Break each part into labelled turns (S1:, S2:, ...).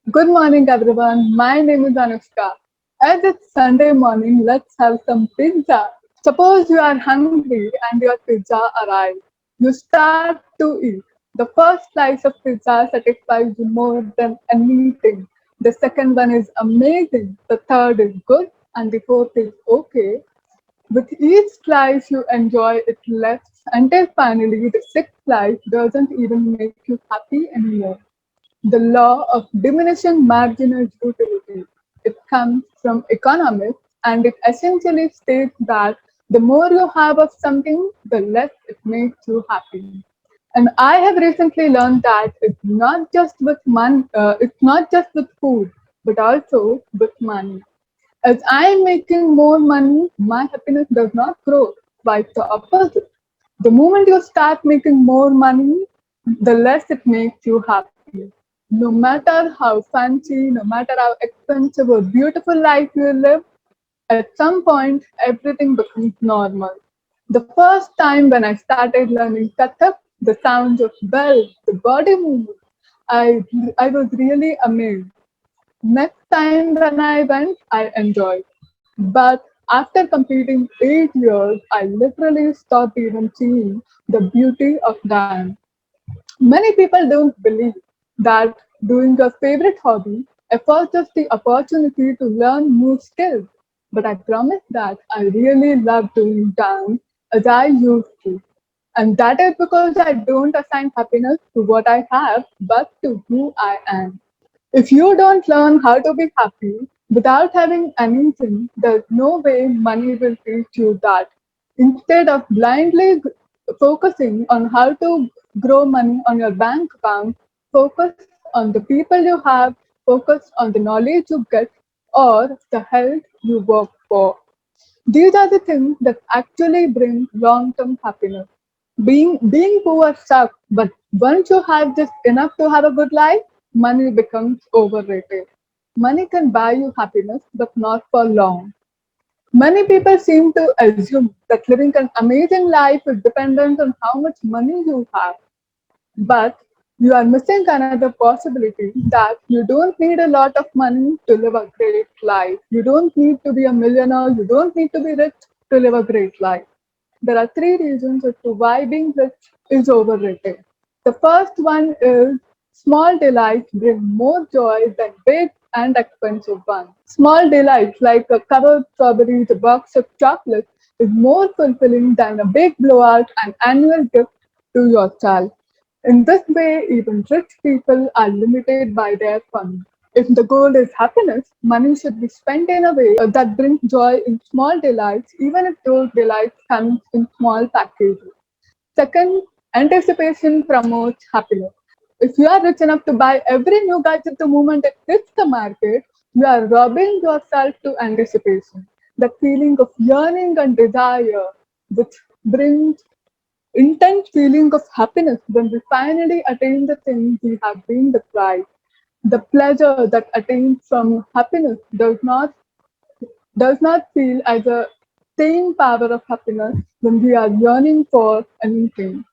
S1: Good morning, everyone. My name is Anushka. As it's Sunday morning, let's have some pizza. Suppose you are hungry and your pizza arrives. You start to eat. The first slice of pizza satisfies you more than anything. The second one is amazing. The third is good. And the fourth is okay. With each slice, you enjoy it less until finally the sixth slice doesn't even make you happy anymore. The law of diminishing marginal utility. It comes from economics and it essentially states that the more you have of something, the less it makes you happy. And I have recently learned that it's not just with food, but also with money. As I am making more money, my happiness does not grow. Quite the opposite. The moment you start making more money, the less it makes you happy. No matter how fancy, no matter how expensive or beautiful life you live, at some point everything becomes normal. The first time when I started learning Kathak, the sounds of bells, the body movement, I was really amazed. Next time when I went, I enjoyed. But after completing 8 years, I literally stopped even seeing the beauty of dance. Many people don't believe that doing a favorite hobby affords us the opportunity to learn new skills. But I promise that I really love doing dance as I used to. And that is because I don't assign happiness to what I have, but to who I am. If you don't learn how to be happy without having anything, there's no way money will teach you that. Instead of blindly focusing on how to grow money on your bank account, focus on the people you have, focus on the knowledge you get, or the health you work for. These are the things that actually bring long-term happiness. Being poor sucks, but once you have just enough to have a good life, money becomes overrated. Money can buy you happiness, but not for long. Many people seem to assume that living an amazing life is dependent on how much money you have. But you are missing another possibility that you don't need a lot of money to live a great life. You don't need to be a millionaire, you don't need to be rich to live a great life. There are three reasons as to why being rich is overrated. The first one is small delights bring more joy than big and expensive ones. Small delights like a covered strawberries, a box of chocolates is more fulfilling than a big blowout and annual gift to yourself. In this way, even rich people are limited by their funds. If the goal is happiness, money should be spent in a way that brings joy in small delights, even if those delights come in small packages. Second, anticipation promotes happiness. If you are rich enough to buy every new gadget the moment it hits the market, you are robbing yourself to anticipation. That feeling of yearning and desire, which brings intense feeling of happiness when we finally attain the things we have been deprived. The pleasure that attains from happiness does not feel as a staying power of happiness when we are yearning for anything.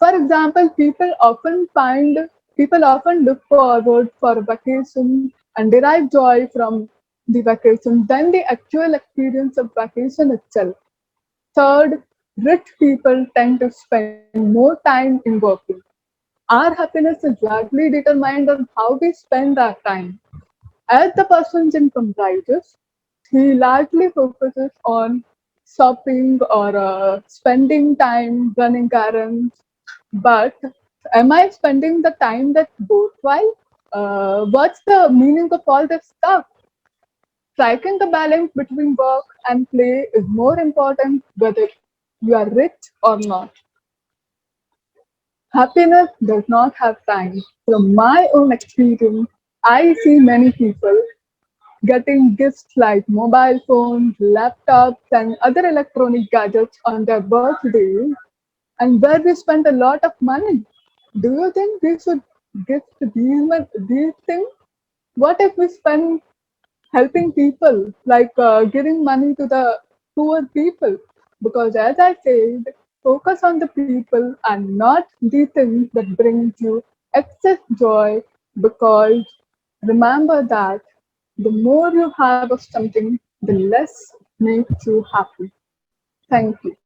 S1: For example, people often look forward for a vacation and derive joy from the vacation than the actual experience of vacation itself. Third, rich people tend to spend more time in working. Our happiness is largely determined on how we spend our time. As the person's income rises, he largely focuses on shopping or spending time running errands. But am I spending the time that's worthwhile? What's the meaning of all this stuff? Striking a balance between work and play is more important whether you are rich or not. Happiness does not have time. From my own experience, I see many people getting gifts like mobile phones, laptops, and other electronic gadgets on their birthdays, and where we spend a lot of money. Do you think we should gift these things? What if we spend helping people, like giving money to the poor people? Because as I said, focus on the people and not the things that brings you excess joy because Remember that the more you have of something, the less makes you happy. Thank you.